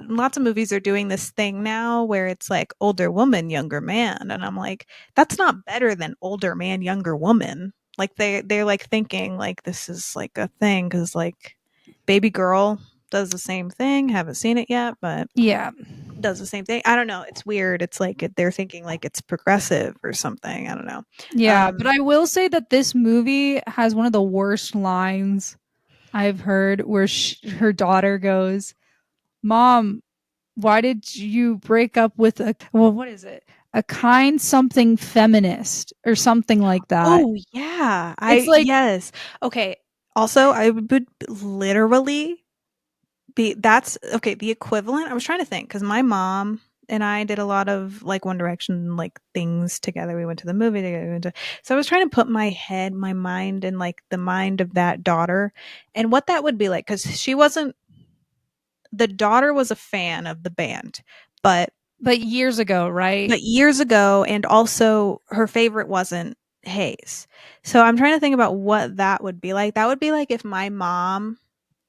Lots of movies are doing this thing now where it's like older woman, younger man, and I'm like, that's not better than older man, younger woman. Like they're like thinking like this is like a thing because like Baby Girl does the same thing. Haven't seen it yet, but Yeah. does the same thing. I don't know. It's weird. It's like they're thinking like it's progressive or something. I don't know. Yeah, but I will say that this movie has one of the worst lines I've heard where her daughter goes, "Mom, why did you break up with a well, what is it? A kind something feminist or something like that." Oh yeah. It's I like, yes. Okay. Also, I would literally be that's okay, the equivalent. I was trying to think cuz my mom and I did a lot of like One Direction like things together. We went to the movie together. So I was trying to put my mind in like the mind of that daughter and what that would be like cuz she wasn't the daughter was a fan of the band, but but years ago, right? years ago, and also her favorite wasn't Hayes. So I'm trying to think about what that would be like. That would be like if my mom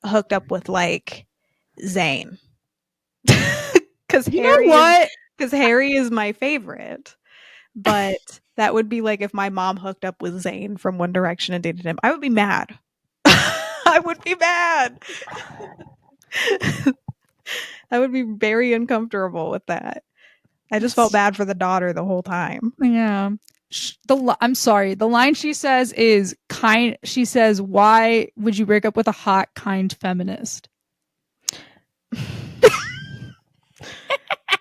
hooked up with like Zayn. Cuz You know what? Harry is my favorite. But that would be like if my mom hooked up with Zayn from One Direction and dated him. I would be mad. I would be mad. I would be very uncomfortable with that. I just felt bad for the daughter the whole time. Yeah. I'm sorry. The line she says is kind. She says, "Why would you break up with a hot, kind feminist?"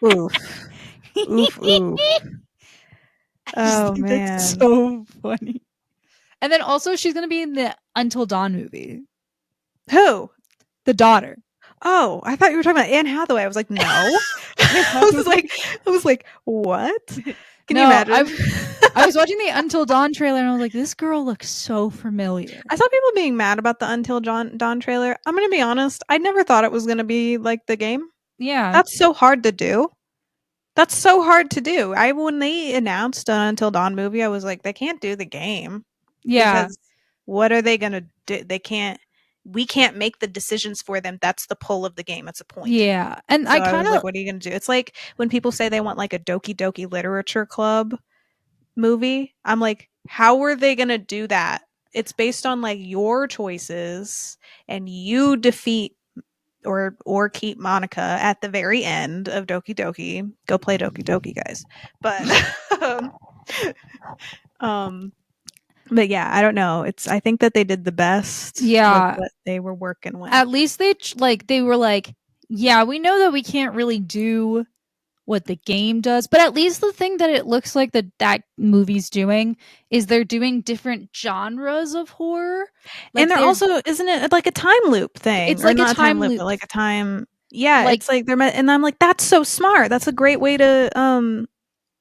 Oof. Oof, oof. Oh, man. That's so funny. And then also, she's gonna be in the Until Dawn movie. Who? The daughter. Oh, I thought you were talking about Anne Hathaway. I was like, no. I was like, what? Can you imagine? I was watching the Until Dawn trailer and I was like, this girl looks so familiar. I saw people being mad about the Until Dawn trailer. I'm going to be honest. I never thought it was going to be like the game. Yeah. That's so hard to do. That's so hard to do. When they announced an Until Dawn movie, I was like, they can't do the game Yeah. because what are they gonna do? They can't. We can't make the decisions for them. That's the pull of the game. It's a point. Yeah. And I So I kind was like, of what are you gonna do? It's like when people say they want like a Doki Doki Literature Club movie. I'm like, how are they gonna do that? It's based on like your choices, and you defeat or keep Monica at the very end of Doki Doki. Go play Doki Doki, guys. But um, um but yeah, I don't know. I think that they did the best with yeah, what they were working with. at least they were like, yeah, we know that we can't really do what the game does, but at least the thing that it looks like that movie's doing is they're doing different genres of horror. And Like they're they're also, isn't it like a time loop thing? it's Or like a not a time time loop, loop. but like a time, yeah, Like it's like and I'm like, that's so smart. That's a great way to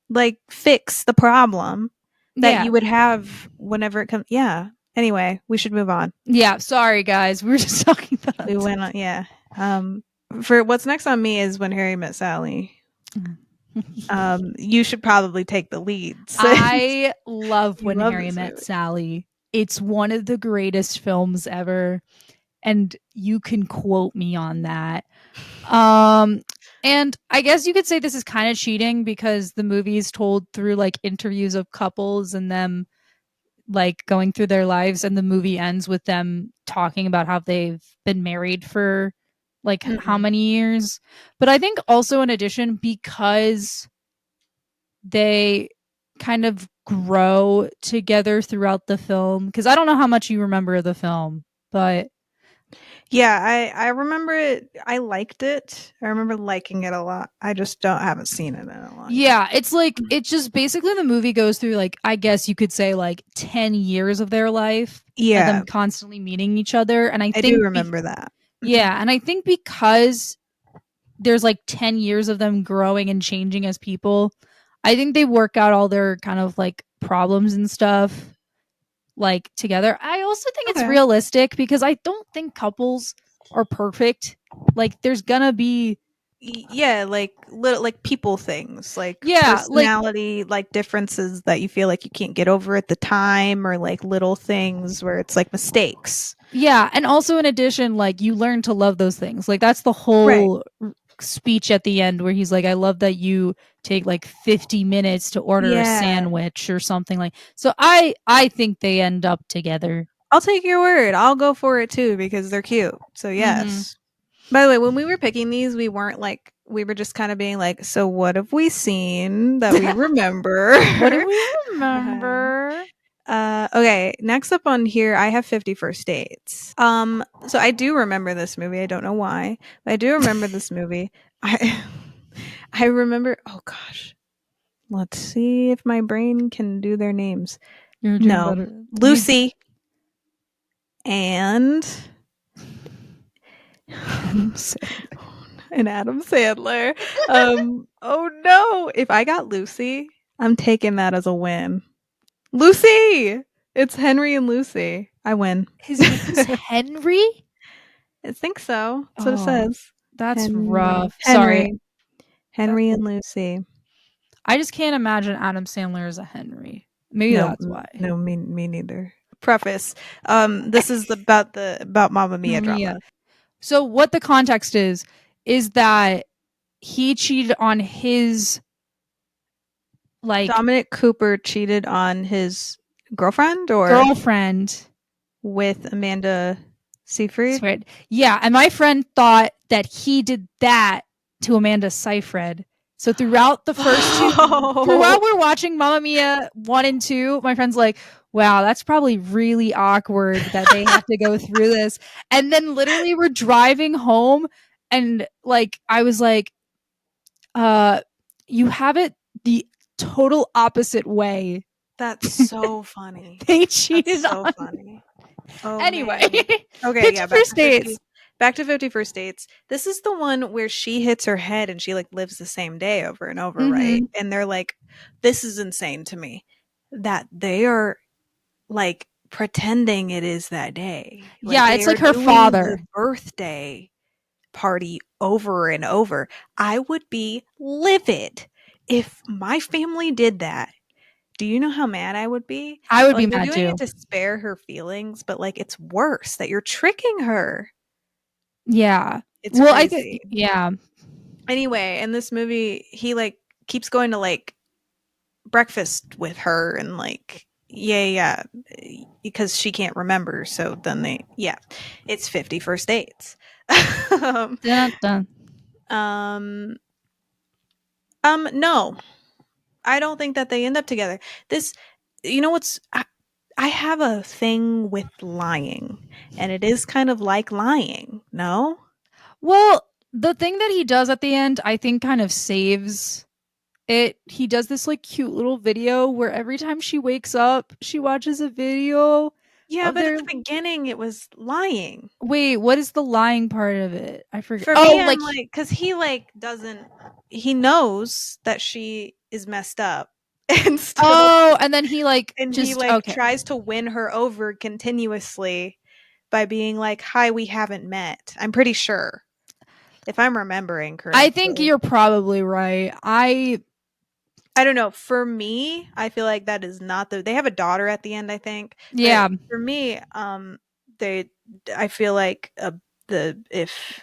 like fix the problem that yeah. you would have whenever it comes. Yeah. Anyway, we should move on. Yeah, sorry guys. We were just talking about We went on, yeah. Um, for what's next on me is When Harry Met Sally. You should probably take the lead since I love you When love Harry this Met movie. Sally. It's one of the greatest films ever, and you can quote me on that. Um, and I guess you could say this is kind of cheating because the movie is told through like interviews of couples and them like going through their lives, and the movie ends with them talking about how they've been married for like how Mm-mm. many years. But I think also in addition, because they kind of grow together throughout the film, because I don't know how much you remember of the film, but Yeah, I remember it. I liked it. I remember liking it a lot. I just don't haven't seen it in a long time. yeah, it's like it's just basically the movie goes through like I guess you could say like 10 years of their life and them Yeah, constantly meeting each other. And I I do think remember that. yeah, and I think because there's like 10 years of them growing and changing as people, I think they work out all their kind of like problems and stuff like together. I also think it's Okay. realistic because I don't think couples are perfect. Like there's gonna be Yeah, like little like people things, like yeah, like personality, like differences that you feel like you can't get over at the time, or like little things where it's like mistakes. yeah, and also in addition, like you learn to love those things. Like that's the Right. whole speech at the end where he's like, I love that you take like 50 minutes to order a Yeah. sandwich or something like. So I think they end up together. I'll take your word. I'll go for it too because they're cute. So Mm-hmm. yes. By the way, when we were picking these, we weren't like we were just kind of being like, so what have we seen that we remember? What do we um, remember? okay, next up on here, I have 50 First Dates. So I do remember this movie. I don't know why, but I do remember this movie. I I remember. Oh gosh, let's see if my brain can do their names. You're doing No, better. You Lucy and Adam Sandler. and Adam Sandler. Oh no, if I got Lucy, I'm taking that as a win. Lucy! It's Henry and Lucy. I win. His name's Henry? I think so. That's what it Oh, says. that's Henry. rough. Sorry. Henry. That Henry and Lucy. I just can't imagine Adam Sandler as a Henry. Maybe No, that's why. no, me neither. Preface. This is about Mamma Mia Mia. drama. So what the context is that he cheated on his like Dominic Cooper cheated on his girlfriend or girlfriend. with Amanda Seyfried. Swear. Yeah, and my friend thought that he did that to Amanda Seyfried. So throughout the first two, throughout Oh, we're watching Mamma Mia 1 and 2, my friend's like, "Wow, that's probably really awkward that they have to go through this." And then literally we're driving home, and like I was like, "Uh, you have it the total opposite way." that's so funny. They That's cheated so on. funny. Oh Anyway, man. Okay, 50 yeah, First Dates. Back to 50 First Dates. This is the one where she hits her head and she like lives the same day over and over, right? Mm-hmm. And they're like, this is insane to me that they are like pretending it is that day. Like Yeah, they it's are like her doing the father. birthday party over and over. I would be livid. if my family did that, do you know how mad I would be? I would be Like, they're mad doing too. it to spare her feelings, but, like, it's worse that you're tricking her. Yeah. It's Well, I crazy. think yeah. Anyway, in this movie, he, like, keeps going to, like, breakfast with her and, like, yeah, because she can't remember, so then it's 50 First Dates. um, Dun, dun. um, no, I don't think that they end up together. This, you know what's, I have a thing with lying, and it is kind of like lying, no? Well, the thing that he does at the end, I think kind of saves it. He does this like cute little video where every time she wakes up, she watches a video Yeah, of but at their the beginning, it was lying. wait, what is the lying part of it? I forget. For me, Oh, I'm like like, because he, like, doesn't, he knows that she is messed up and still, oh, and then he like and he, just like, okay. tries to win her over continuously by being like, hi, we haven't met. I'm pretty sure, if I'm remembering I think correctly. you're probably right. I don't know. For me, I feel like that is not they have a daughter at the end, I think. But Yeah. for me, they, I feel like the if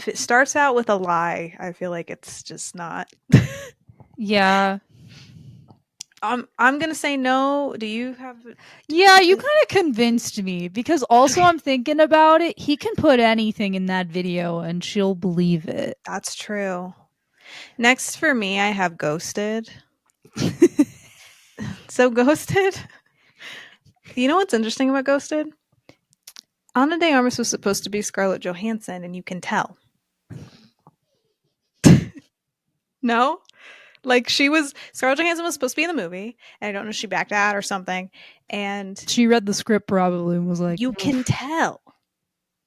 it starts out with a lie, I feel like it's just not. Yeah. I'm gonna say no. Do you have? Yeah, you kind of convinced me because also Okay, I'm thinking about it. He can put anything in that video and she'll believe it. that's true. Next for me, I have Ghosted. So Ghosted. You know what's interesting about Ghosted? Ana de Armas was supposed to be Scarlett Johansson, and you can tell. No, like, she was Scarlett Johansson was supposed to be in the movie, and I don't know if she backed out or something. And She read the script probably and was like, you can oof. tell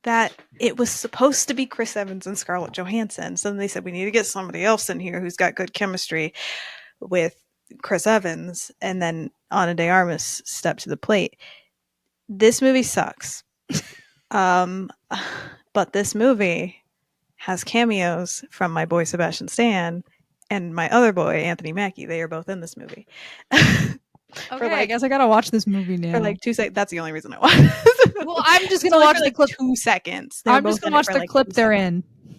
that it was supposed to be Chris Evans and Scarlett Johansson. So then they said we need to get somebody else in here who's got good chemistry with Chris Evans, and then Ana de Armas stepped to the plate. This movie sucks. Um, but this movie has cameos from my boy Sebastian Stan and my other boy Anthony Mackie. They are both in this movie. for Okay, I like guess I gotta watch this movie for now. like 2 seconds. That's the only reason I watched it. Well, I'm just It's gonna only for watch the like clip. 2 seconds. They're I'm just both gonna in it watch for the like clip two they're seconds. in.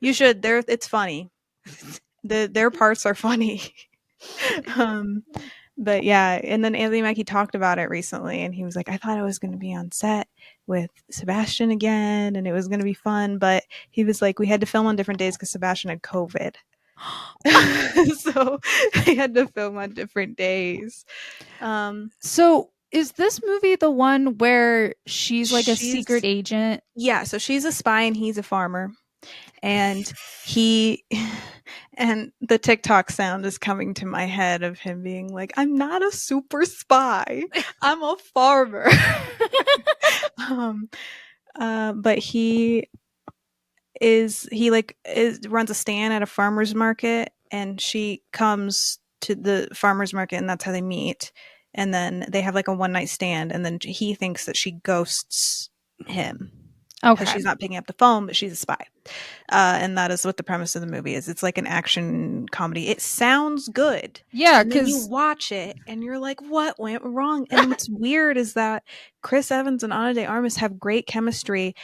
You should. It's funny. Their parts are funny. um, but yeah, and then Anthony Mackie talked about it recently, and he was like, "I thought I was going to be on set with Sebastian again, and it was going to be fun." But he was like, "We had to film on different days because Sebastian had COVID, so they had to film on different days." Um, So, is this movie the one where she's like a secret she's agent? Yeah, so she's a spy and he's a farmer, and he and the TikTok sound is coming to my head of him being like, "I'm not a super spy. I'm a farmer." um but he like runs a stand at a farmer's market, and she comes to the farmer's market, and that's how they meet. And then they have like a one night stand, and then he thinks that she ghosts him because Okay. she's not picking up the phone, but she's a spy. And that is what the premise of the movie is. It's like an action comedy. It sounds good. Yeah, And then you because watch it and you're like, what went wrong? And what's weird is that Chris Evans and Ana de Armas have great chemistry,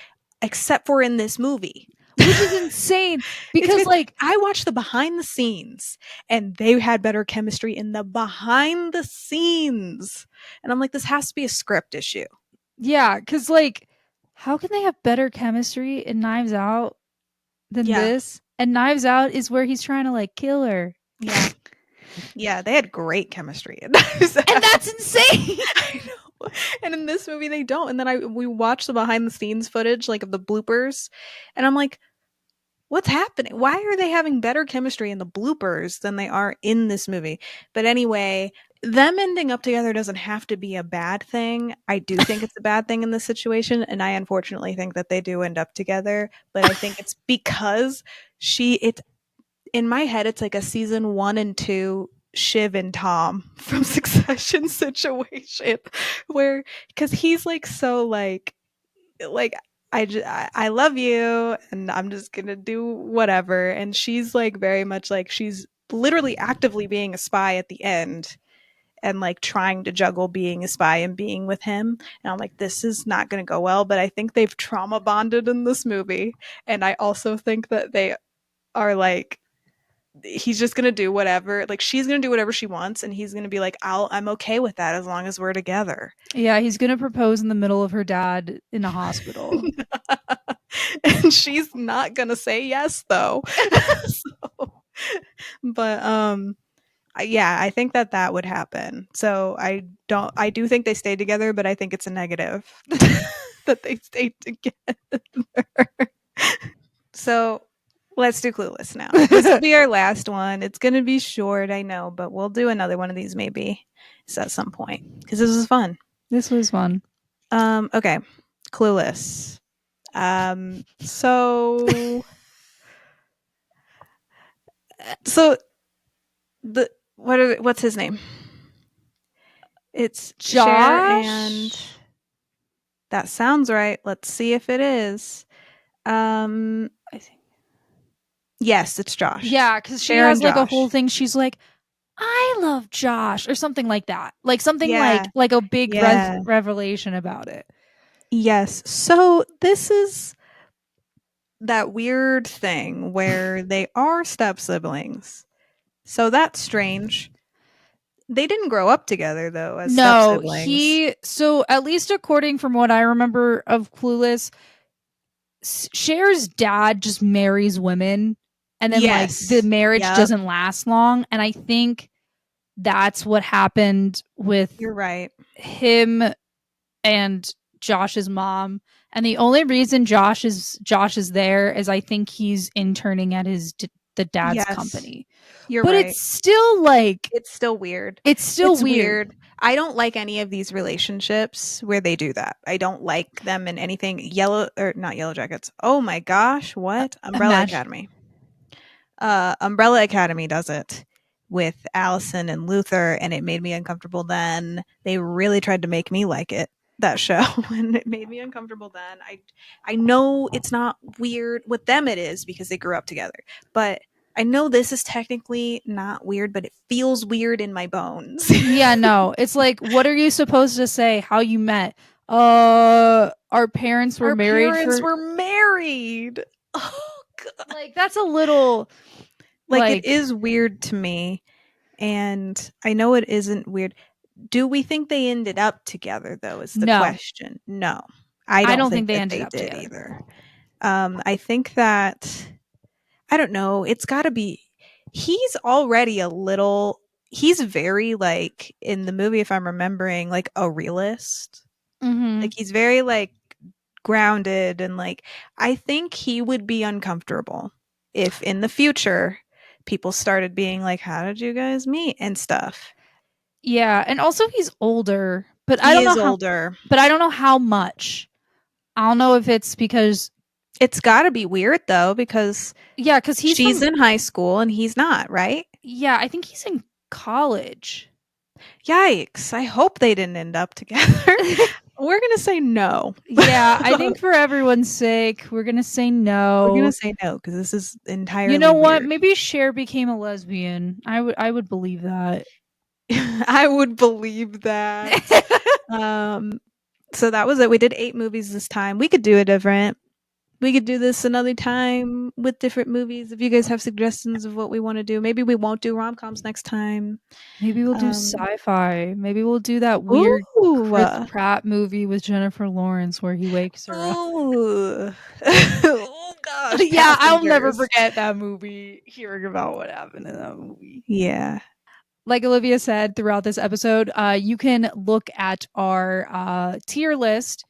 except for in this movie. which is insane It's because good. like I watched the behind the scenes, and they had better chemistry in the behind the scenes. And I'm like, this has to be a script issue. yeah, because like how can they have better chemistry in Knives Out than Yeah. this? And Knives Out is where he's trying to like kill her. Yeah. Yeah. They had great chemistry. And That's insane. I know. And in this movie, they don't. And then we watch the behind the scenes footage, like, of the bloopers, and I'm like, what's happening? Why are they having better chemistry in the bloopers than they are in this movie? But anyway, them ending up together doesn't have to be a bad thing. I do think it's a bad thing in this situation, and I unfortunately think that they do end up together. But I think it's because it's in my head, it's like a season 1 and 2 Shiv and Tom from Succession situation, where, because he's like, so like I love you, and I'm just gonna do whatever, and she's like very much like, she's literally actively being a spy at the end and like trying to juggle being a spy and being with him. And I'm like, this is not going to go well. But I think they've trauma bonded in this movie. And I also think that they are like, he's just going to do whatever. Like, she's going to do whatever she wants. And he's going to be like, I'm okay with that as long as we're together. Yeah, he's gonna propose in the middle of her dad in a hospital. And she's not going to say yes, though. So, but, yeah, I think that that would happen. So I do think they stay together, but I think it's a negative that they stay together. So let's do Clueless now. This will be our last one. It's going to be short, I know, but we'll do another one of these maybe at some point because this was fun. This was fun. Okay, Clueless. So the what's his name? It's Josh? Cher, and that sounds right. Let's see if it is. I think yes, it's Josh. Yeah, because she Cher has and like a Josh. whole thing. She's like, I love Josh, or something like that. Like something Yeah. like a big Yeah. revelation about it. Yes. So this is that weird thing where they are step siblings. So that's strange. They didn't grow up together though as step No, siblings. so at least according from what I remember of Clueless, Cher's dad just marries women, and then like the Yes. marriage Yep. doesn't last long. And I think that's what happened with You're right. him and Josh's mom. And the only reason Josh is there is I think he's interning at the dad's Yes. company. You're But right. it's still like It's still weird. It's still weird. I don't like any of these relationships where they do that. I don't like them in anything. Not Yellow Jackets. Oh my gosh, what? Umbrella Imagine. Academy. Umbrella Academy does it with Allison and Luther, and it made me uncomfortable then. They really tried to make me like it, that show, and it made me uncomfortable then. I know it's not weird. With them it is because they grew up together. But I know this is technically not weird, but it feels weird in my bones. Yeah, no. It's like, what are you supposed to say? How you met? Our parents were married. Were married. Oh god. Like that's a little Like it is weird to me, and I know it isn't weird. Do we think they ended up together though is the question. No. I don't think they ended up together either. I think that I don't know, it's got to be he's already he's very like in the movie, if I'm remembering, like a realist. Mm-hmm. Like he's very like grounded, and like I think he would be uncomfortable if in the future people started being like, how did you guys meet and stuff. Yeah, and also he's older, but I don't know how much. I don't know if it's because it's got to be weird though, because because she's in high school and he's not, right? Yeah, I think he's in college. Yikes. I hope they didn't end up together. We're going to say no. Yeah, I think for everyone's sake, we're going to say no. We're going to say no because this is entirely You know what? weird. Maybe Cher became a lesbian. I would believe that. I would believe that. So that was it. We did 8 movies this time. We could do it different. We could do this another time with different movies. If you guys have suggestions of what we want to do, maybe we won't do rom-coms next time. Maybe we'll do sci-fi. Maybe we'll do that weird Chris Pratt movie with Jennifer Lawrence where he wakes her up. Oh gosh. Yeah, I'll never forget that movie, hearing about what happened in that movie. Yeah. Like Olivia said throughout this episode, you can look at our tier list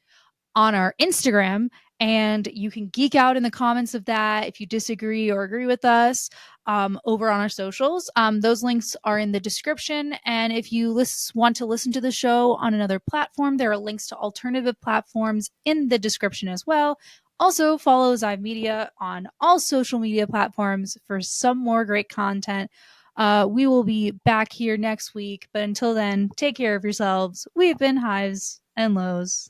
on our Instagram, and you can geek out in the comments of that if you disagree or agree with us over on our socials. Those links are in the description. And if you want to listen to the show on another platform, there are links to alternative platforms in the description as well. Also, follow Zive Media on all social media platforms for some more great content. We will be back here next week. But until then, take care of yourselves. We've been Hives and Lows.